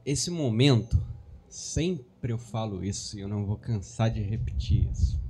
Esse momento, sempre eu falo isso e eu não vou cansar de repetir isso.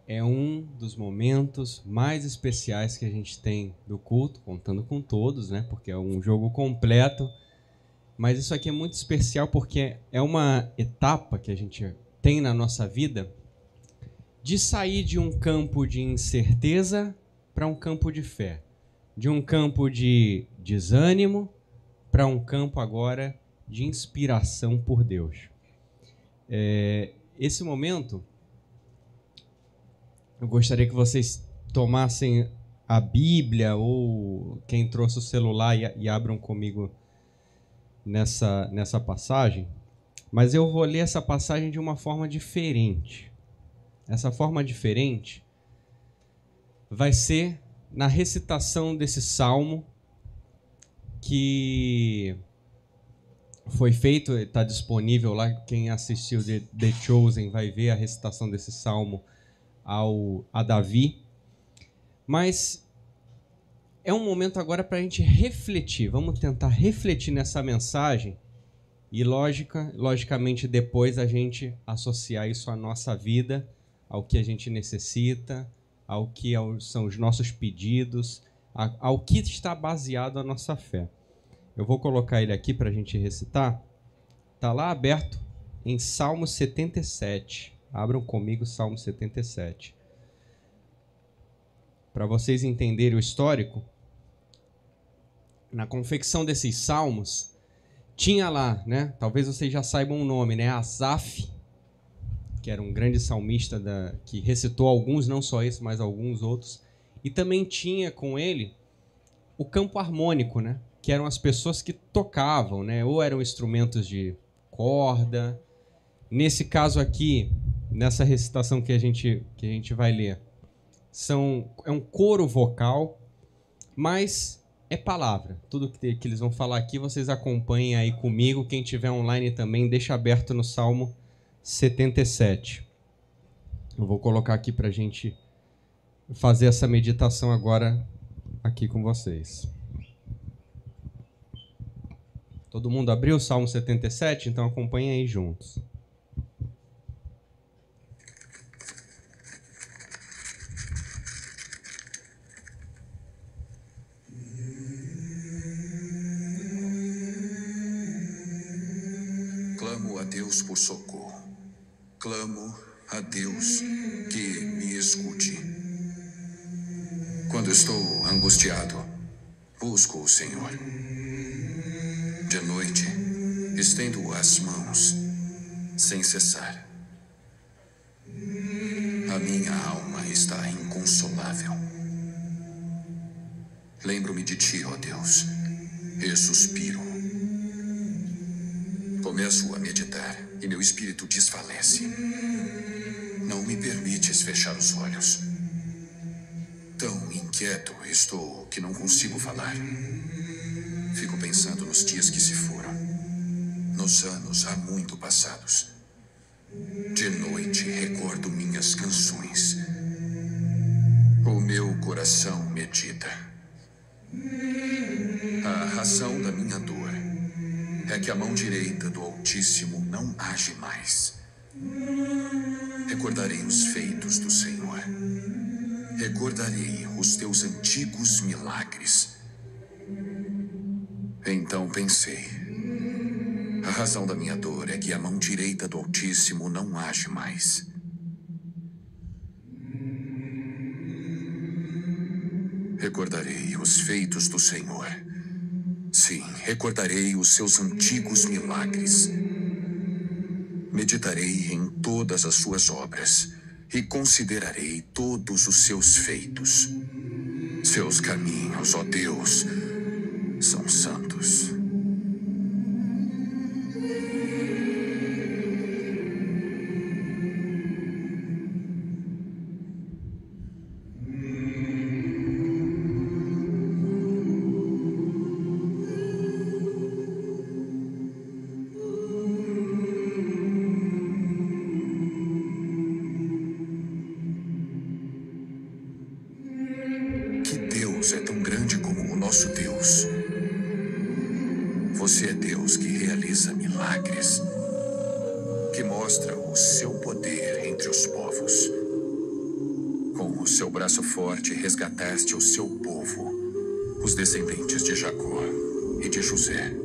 É um dos momentos mais especiais que a gente tem do culto, contando com todos, né? Porque é um jogo completo. Mas isso aqui é muito especial porque é uma etapa que a gente tem na nossa vida de sair de um campo de incerteza para um campo de fé, de um campo de desânimo para um campo agora de inspiração por Deus. Esse momento, eu gostaria que vocês tomassem a Bíblia ou quem trouxe o celular e abram comigo nessa passagem, mas eu vou ler essa passagem de uma forma diferente. Essa forma diferente vai ser na recitação desse salmo que foi feito, está disponível lá. Quem assistiu The Chosen vai ver a recitação desse salmo a Davi. Mas é um momento agora para a gente refletir. Vamos tentar refletir nessa mensagem e, logicamente, depois a gente associar isso à nossa vida, ao que a gente necessita, ao que são os nossos pedidos, ao que está baseado a nossa fé. Eu vou colocar ele aqui para a gente recitar. Está lá aberto em Salmo 77. Abram comigo Salmo 77. Para vocês entenderem o histórico, na confecção desses salmos, tinha lá, né? Talvez vocês já saibam o nome, né? Asaf, que era um grande salmista que recitou alguns, não só esse, mas alguns outros. E também tinha com ele o campo harmônico, né? Que eram as pessoas que tocavam, né? Ou eram instrumentos de corda. Nesse caso aqui, nessa recitação que a gente vai ler, é um coro vocal, mas é palavra. Tudo que eles vão falar aqui, vocês acompanhem aí comigo. Quem tiver online também, deixa aberto no Salmo 77. Eu vou colocar aqui para a gente fazer essa meditação agora aqui com vocês. Todo mundo abriu o Salmo 77? Então acompanhem aí juntos. Clamo a Deus por socorro. Clamo a Deus que me escute. Quando estou angustiado, busco o Senhor. De noite, estendo as mãos sem cessar. A minha alma está inconsolável. Lembro-me de ti, ó Deus, e suspiro. Começo a meditar e meu espírito desfalece. Não me permites fechar os olhos. Tão inquieto estou que não consigo falar. Fico pensando nos dias que se foram, nos anos há muito passados. De noite recordo minhas canções. O meu coração medita. A razão da minha dor é que a mão direita do Altíssimo não age mais. Recordarei os feitos do Senhor. Recordarei os teus antigos milagres. Então pensei, a razão da minha dor é que a mão direita do Altíssimo não age mais. Recordarei os feitos do Senhor. Sim, recordarei os seus antigos milagres. Meditarei em todas as suas obras e considerarei todos os seus feitos. Seus caminhos, ó Deus, são santos. Que Deus é tão grande como o nosso Deus. realiza milagres, que mostra o seu poder entre os povos. Com o seu braço forte resgataste o seu povo, os descendentes de Jacó e de José.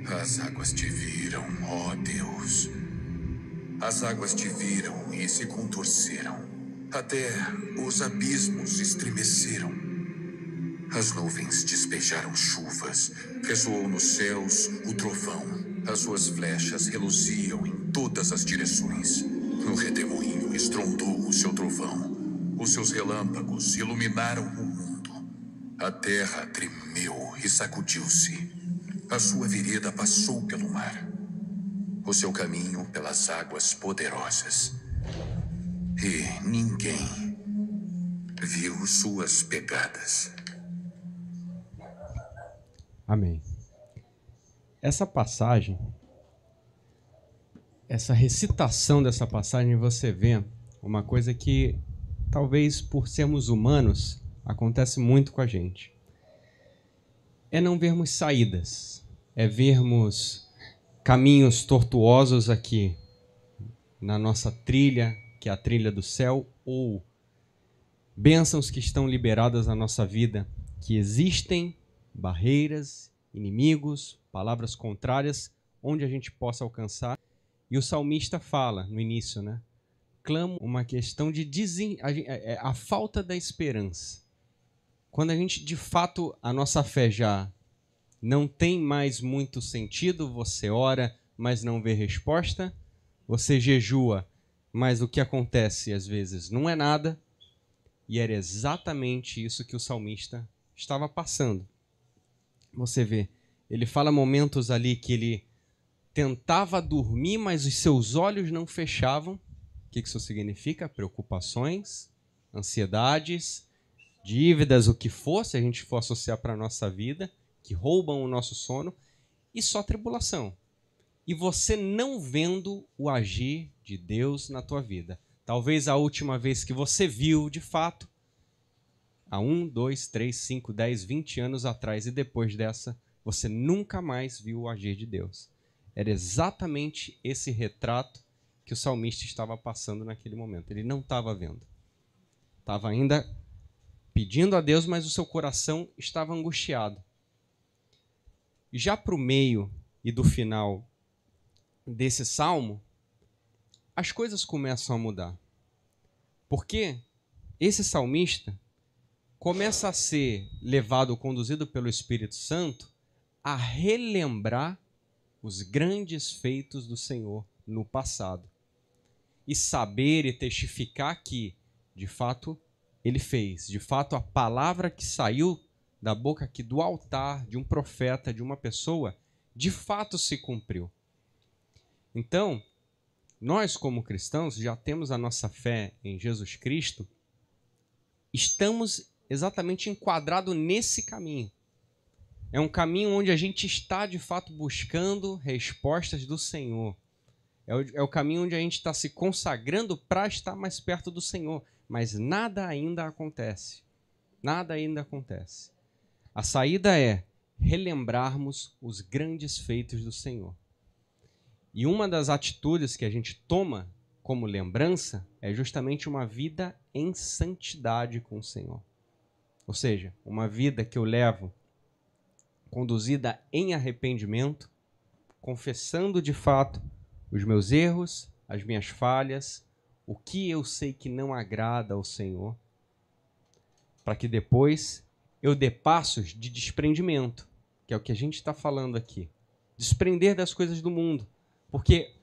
As águas te viram, ó Deus. As águas te viram e se contorceram. Até os abismos estremeceram. As nuvens despejaram chuvas. Ressoou nos céus o trovão. As suas flechas reluziam em todas as direções. No redemoinho estrondou o seu trovão. Os seus relâmpagos iluminaram o mundo. A terra tremeu e sacudiu-se. A sua vereda passou pelo mar, o seu caminho pelas águas poderosas. E ninguém viu suas pegadas. Amém. Essa passagem, essa recitação dessa passagem, você vê uma coisa que, talvez por sermos humanos, acontece muito com a gente. É não vermos saídas, é vermos caminhos tortuosos aqui na nossa trilha, que é a trilha do céu, ou bênçãos que estão liberadas na nossa vida, que existem barreiras, inimigos, palavras contrárias, onde a gente possa alcançar. E o salmista fala no início, né? Clamo uma questão de a falta da esperança. Quando a gente, de fato, a nossa fé já não tem mais muito sentido, você ora, mas não vê resposta, você jejua, mas o que acontece às vezes não é nada, e era exatamente isso que o salmista estava passando. Você vê, ele fala momentos ali que ele tentava dormir, mas os seus olhos não fechavam. O que isso significa? Preocupações, ansiedades, dívidas, o que for, se a gente for associar para a nossa vida, que roubam o nosso sono, e só tribulação. E você não vendo o agir de Deus na tua vida. Talvez a última vez que você viu, de fato, há 1, 2, 3, 5, 10, 20 anos atrás, e depois dessa, você nunca mais viu o agir de Deus. Era exatamente esse retrato que o salmista estava passando naquele momento. Ele não estava vendo. Estava ainda pedindo a Deus, mas o seu coração estava angustiado. Já para o meio e do final desse salmo, as coisas começam a mudar. Porque esse salmista começa a ser levado, conduzido pelo Espírito Santo, a relembrar os grandes feitos do Senhor no passado. E saber e testificar que, de fato, ele fez. De fato, a palavra que saiu da boca aqui do altar de um profeta, de uma pessoa, de fato se cumpriu. Então, nós como cristãos já temos a nossa fé em Jesus Cristo, estamos exatamente enquadrados nesse caminho. É um caminho onde a gente está de fato buscando respostas do Senhor. É o caminho onde a gente está se consagrando para estar mais perto do Senhor. Mas nada ainda acontece. Nada ainda acontece. A saída é relembrarmos os grandes feitos do Senhor. E uma das atitudes que a gente toma como lembrança é justamente uma vida em santidade com o Senhor. Ou seja, uma vida que eu levo conduzida em arrependimento, confessando de fato os meus erros, as minhas falhas, o que eu sei que não agrada ao Senhor, para que depois eu dê passos de desprendimento, que é o que a gente está falando aqui. Desprender das coisas do mundo, porque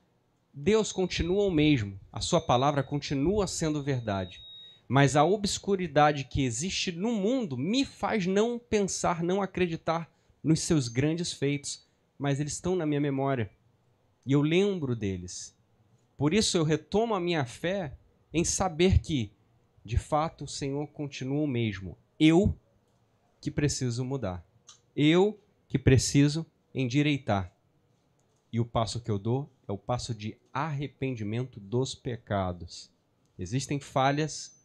Deus continua o mesmo, a sua palavra continua sendo verdade, mas a obscuridade que existe no mundo me faz não pensar, não acreditar nos seus grandes feitos, mas eles estão na minha memória. E eu lembro deles. Por isso eu retomo a minha fé em saber que, de fato, o Senhor continua o mesmo. Eu que preciso mudar. Eu que preciso endireitar. E o passo que eu dou é o passo de arrependimento dos pecados. Existem falhas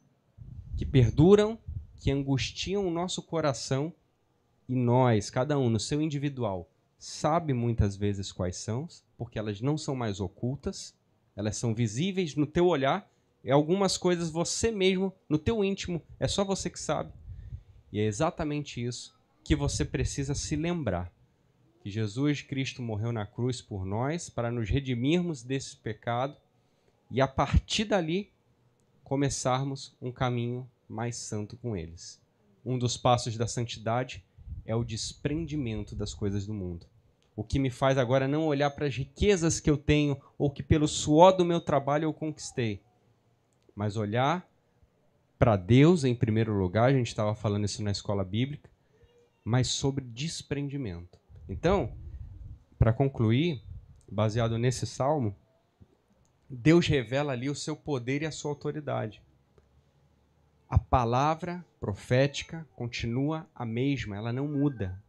que perduram, que angustiam o nosso coração, e nós, cada um no seu individual, sabe muitas vezes quais são, porque elas não são mais ocultas, elas são visíveis no teu olhar, e algumas coisas você mesmo, no teu íntimo, é só você que sabe. E é exatamente isso que você precisa se lembrar. Que Jesus Cristo morreu na cruz por nós, para nos redimirmos desse pecado, e a partir dali, começarmos um caminho mais santo com eles. Um dos passos da santidade é o desprendimento das coisas do mundo. O que me faz agora não olhar para as riquezas que eu tenho ou que pelo suor do meu trabalho eu conquistei, mas olhar para Deus em primeiro lugar. A gente estava falando isso na escola bíblica, mas sobre desprendimento. Então, para concluir, baseado nesse salmo, Deus revela ali o seu poder e a sua autoridade. A palavra profética continua a mesma, ela não muda.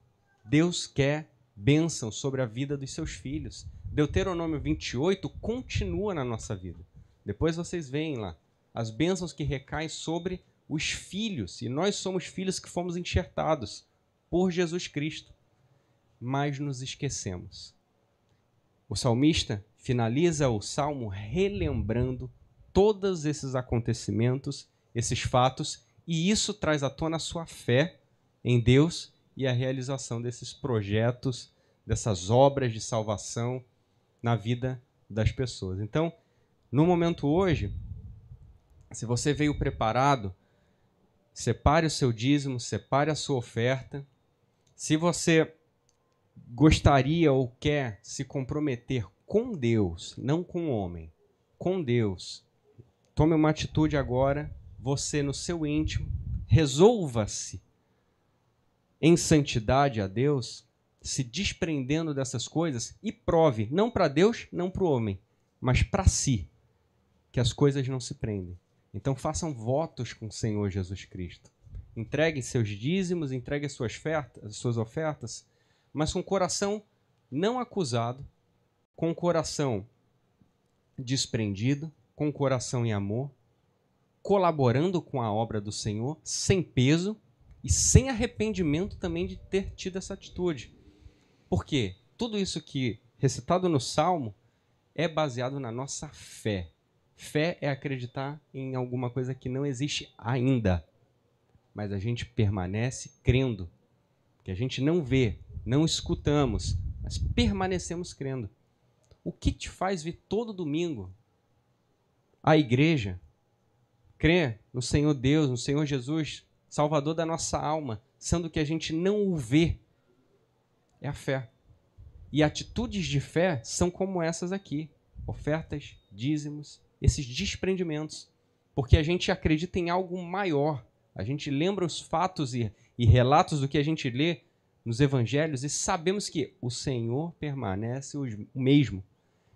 Deus quer bênção sobre a vida dos seus filhos. Deuteronômio 28 continua na nossa vida. Depois vocês veem lá as bênçãos que recaem sobre os filhos. E nós somos filhos que fomos enxertados por Jesus Cristo. Mas nos esquecemos. O salmista finaliza o salmo relembrando todos esses acontecimentos, esses fatos, e isso traz à tona a sua fé em Deus e a realização desses projetos, dessas obras de salvação na vida das pessoas. Então, no momento hoje, se você veio preparado, separe o seu dízimo, separe a sua oferta. Se você gostaria ou quer se comprometer com Deus, não com o homem, com Deus, tome uma atitude agora, você no seu íntimo, resolva-se em santidade a Deus, se desprendendo dessas coisas e prove, não para Deus, não para o homem, mas para si, que as coisas não se prendem. Então façam votos com o Senhor Jesus Cristo. Entreguem seus dízimos, entreguem suas ofertas, mas com o coração não acusado, com o coração desprendido, com o coração em amor, colaborando com a obra do Senhor, sem peso e sem arrependimento também de ter tido essa atitude. Por quê? Tudo isso que recitado no Salmo é baseado na nossa fé. Fé é acreditar em alguma coisa que não existe ainda, mas a gente permanece crendo, que a gente não vê, não escutamos, mas permanecemos crendo. O que te faz vir todo domingo à igreja, crer no Senhor Deus, no Senhor Jesus, Salvador da nossa alma, sendo que a gente não o vê? É a fé. E atitudes de fé são como essas aqui: ofertas, dízimos, esses desprendimentos, porque a gente acredita em algo maior. A gente lembra os fatos e relatos do que a gente lê nos evangelhos e sabemos que o Senhor permanece o mesmo.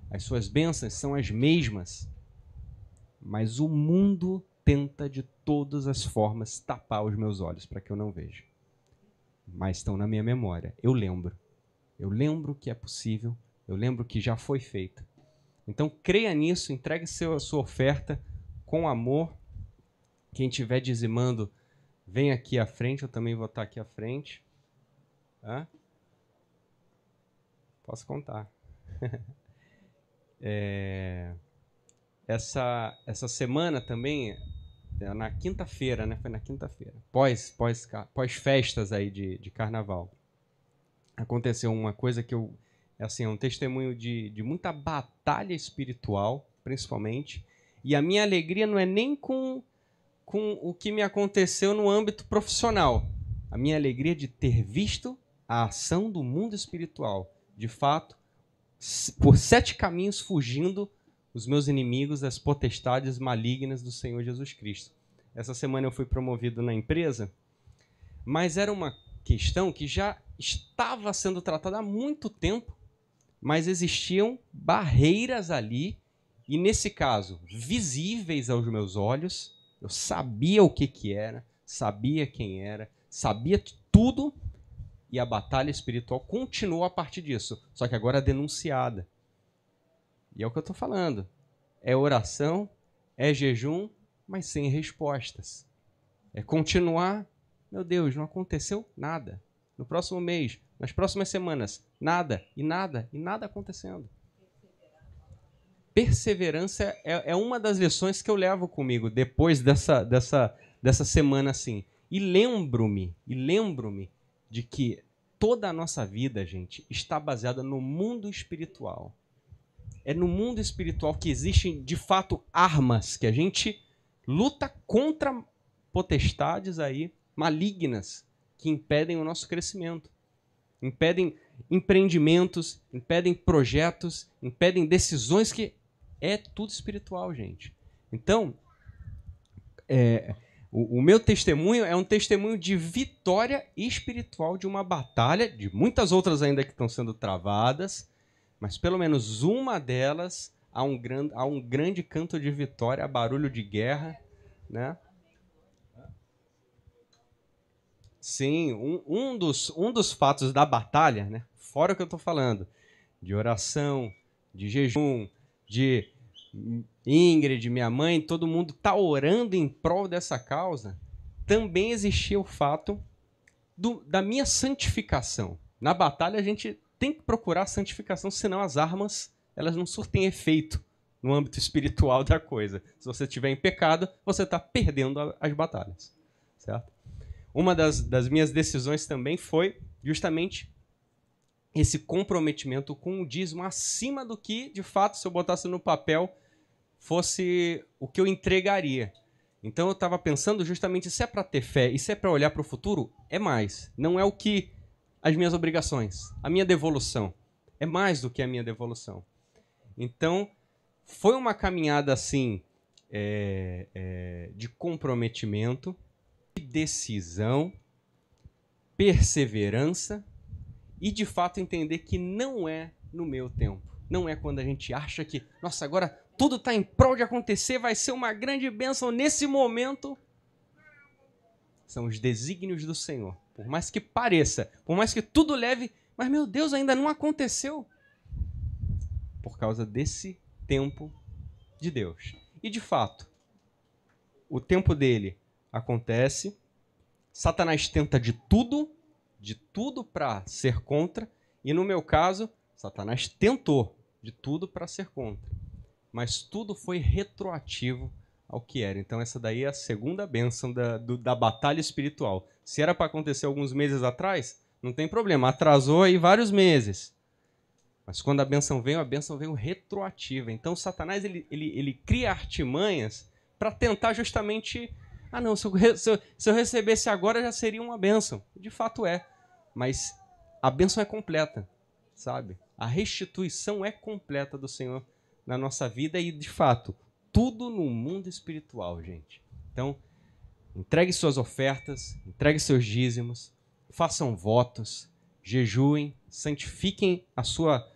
As suas bênçãos são as mesmas, mas o mundo tenta de todas as formas tapar os meus olhos para que eu não veja. Mas estão na minha memória. Eu lembro que é possível, eu lembro que já foi feito. Então creia nisso, entregue a sua oferta com amor. Quem estiver dizimando, vem aqui à frente, eu também vou estar aqui à frente. Posso contar. Essa semana também, na quinta-feira, né? Foi na quinta-feira, pós-festas aí de carnaval, aconteceu uma coisa que é um testemunho de muita batalha espiritual, principalmente, e a minha alegria não é nem com o que me aconteceu no âmbito profissional. A minha alegria é de ter visto a ação do mundo espiritual, de fato, por 7 caminhos fugindo os meus inimigos, as potestades malignas do Senhor Jesus Cristo. Essa semana eu fui promovido na empresa, mas era uma questão que já estava sendo tratada há muito tempo mas existiam barreiras ali, e nesse caso, visíveis aos meus olhos. Eu sabia o que era, sabia quem era, sabia tudo, e a batalha espiritual continuou a partir disso, só que agora denunciada. E é o que eu estou falando. É oração, é jejum, mas sem respostas. É continuar, meu Deus, não aconteceu nada. No próximo mês, nas próximas semanas, nada, e nada, e nada acontecendo. Perseverança é uma das lições que eu levo comigo depois dessa semana assim. E lembro-me de que toda a nossa vida, gente, está baseada no mundo espiritual. É no mundo espiritual que existem, de fato, armas que a gente luta contra potestades aí malignas que impedem o nosso crescimento, impedem empreendimentos, impedem projetos, impedem decisões, que é tudo espiritual, gente. Então, o meu testemunho é um testemunho de vitória espiritual de uma batalha, de muitas outras ainda que estão sendo travadas, mas pelo menos uma delas há um grande canto de vitória, há barulho de guerra, né? Sim, um dos fatos da batalha, né? Fora o que eu estou falando, de oração, de jejum, de Ingrid, minha mãe, todo mundo está orando em prol dessa causa, também existia o fato da minha santificação. Na batalha a gente tem que procurar a santificação, senão as armas elas não surtem efeito no âmbito espiritual da coisa. Se você estiver em pecado, você está perdendo as batalhas, certo? Uma das minhas decisões também foi justamente esse comprometimento com o dízimo acima do que, de fato, se eu botasse no papel, fosse o que eu entregaria. Então eu estava pensando justamente, se é para ter fé e se é para olhar para o futuro, é mais. Não é o que as minhas obrigações, a minha devolução. É mais do que a minha devolução. Então, foi uma caminhada assim, de comprometimento, de decisão, perseverança e, de fato, entender que não é no meu tempo. Não é quando a gente acha que, nossa, agora tudo está em prol de acontecer, vai ser uma grande bênção nesse momento. São os desígnios do Senhor. Por mais que pareça, por mais que tudo leve, mas, meu Deus, ainda não aconteceu. Por causa desse tempo de Deus. E, de fato, o tempo dele acontece, Satanás tenta de tudo para ser contra, e no meu caso, Satanás tentou de tudo para ser contra. Mas tudo foi retroativo ao que era. Então essa daí é a segunda bênção da batalha espiritual. Se era para acontecer alguns meses atrás, não tem problema, atrasou aí vários meses. Mas quando a bênção veio retroativa. Então Satanás ele cria artimanhas para tentar justamente... Ah, não, se eu recebesse agora já seria uma bênção. De fato é. Mas a bênção é completa, sabe? A restituição é completa do Senhor na nossa vida e, de fato, tudo no mundo espiritual, gente. Então, entregue suas ofertas, entregue seus dízimos, façam votos, jejuem, santifiquem a sua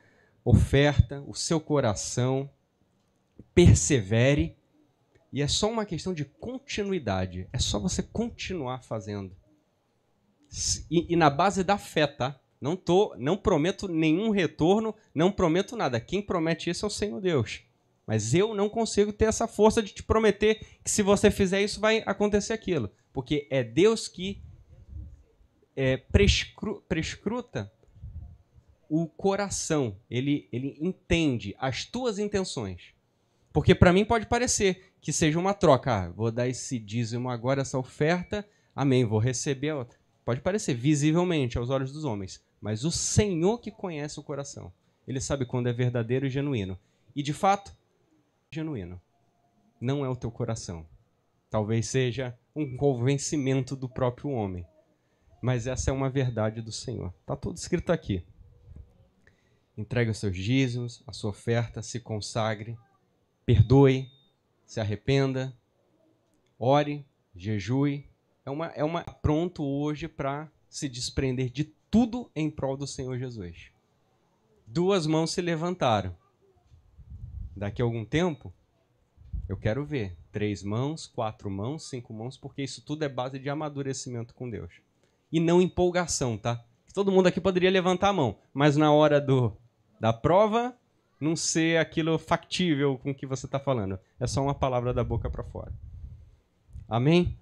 oferta, o seu coração, persevere. E é só uma questão de continuidade. É só você continuar fazendo. E na base da fé, tá? Não prometo nenhum retorno, não prometo nada. Quem promete isso é o Senhor Deus. Mas eu não consigo ter essa força de te prometer que se você fizer isso vai acontecer aquilo. Porque é Deus que prescruta o coração. Ele entende as tuas intenções. Porque para mim pode parecer que seja uma troca. Vou dar esse dízimo agora, essa oferta, amém, vou receber a outra. Pode parecer visivelmente aos olhos dos homens, mas o Senhor que conhece o coração. Ele sabe quando é verdadeiro e genuíno. E, de fato, genuíno. Não é o teu coração. Talvez seja um convencimento do próprio homem. Mas essa é uma verdade do Senhor. Está tudo escrito aqui. Entregue os seus dízimos, a sua oferta, se consagre, perdoe, se arrependa, ore, jejue. Pronto hoje para se desprender de tudo em prol do Senhor Jesus. 2 mãos se levantaram. Daqui a algum tempo, eu quero ver 3 mãos, 4 mãos, 5 mãos, porque isso tudo é base de amadurecimento com Deus. E não empolgação, tá? Todo mundo aqui poderia levantar a mão, mas na hora da prova, não ser aquilo factível com o que você está falando. É só uma palavra da boca para fora. Amém?